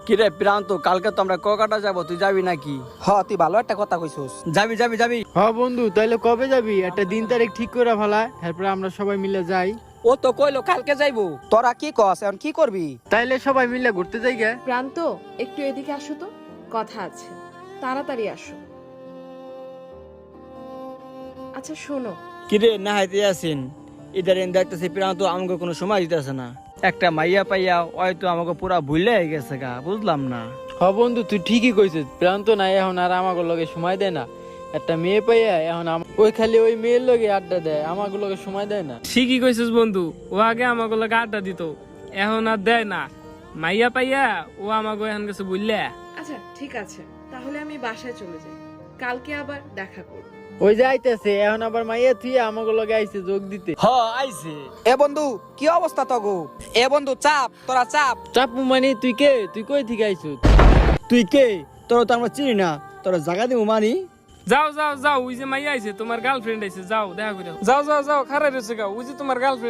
কিরে প্রান্ত, কালকে তো আমরা কুয়াকাটা যাবো, তুই যাবি নাকি? তুই ভালো একটা কথা কইছস। যাবি যাবি যাবি। হ্যাঁ বন্ধু, তাইলে কবে যাবি? একটা দিন তারিখ ঠিক করে ফেলা, তারপরে আমরা সবাই মিলে যাই। ও তো কইলো কালকে যাইবো, তোরা কি কস এখন কি করবি? তাইলে সবাই মিলে ঘুরতে যাই গে। প্রান্ত, একটু এদিকে আসো তো, কথা আছে, তাড়াতাড়ি আসো। আচ্ছা শোনো, কিরে না হাইতে আছেন, ইদার এন দেখতেছি প্রান্ত আমাকে কোনো সময় দিতেছে না। একটা মাইয়া পাইয়া হয়তো আমাকে পুরা ভুলে গেছে গা, বুঝলাম না। হ্যাঁ বন্ধু, তুই ঠিকই কইছিস। প্রান্ত নাই এখন আর আমাকে লগে সময় দেয় না। একটা মেয়ে পাইয়া এখন ওই খালি ওই মেয়ের লগে আড্ডা দেয়, আমাকে লগে সময় দেয় না। ঠিকই কইছিস বন্ধু, ও আগে আমাকে লগে আড্ডা দিত, এখন আর দেয় না। মাইয়া পাইয়া ও আমাকে এখন কিছু বললে। আচ্ছা ঠিক আছে, তাহলে আমি বাসায় চলে যাই, কালকে আবার দেখা করব। ওই যাইতেছে এখন আবার মাইয়া তুই আমাকে লগে আইছে যোগ দিতে। হ আইছে। এ বন্ধু কি অবস্থা তগো? এ বন্ধু চাপ, তোরা চাপ। চাপু মানে তুই কে? তুই কই থেকে আইছিস? তুই কে? তোরা তো আমরা চিনি না, তোরা জায়গা দিব মানি। যাও যাও যাও, ওই যে মাইয়া আইছে, তোমার গার্লফ্রেন্ড আইছে, যাও দেখা করে। যাও যাও যাও, খারাপ রয়েছে গা, ওই যে তোমার গার্লফ্রেন্ড।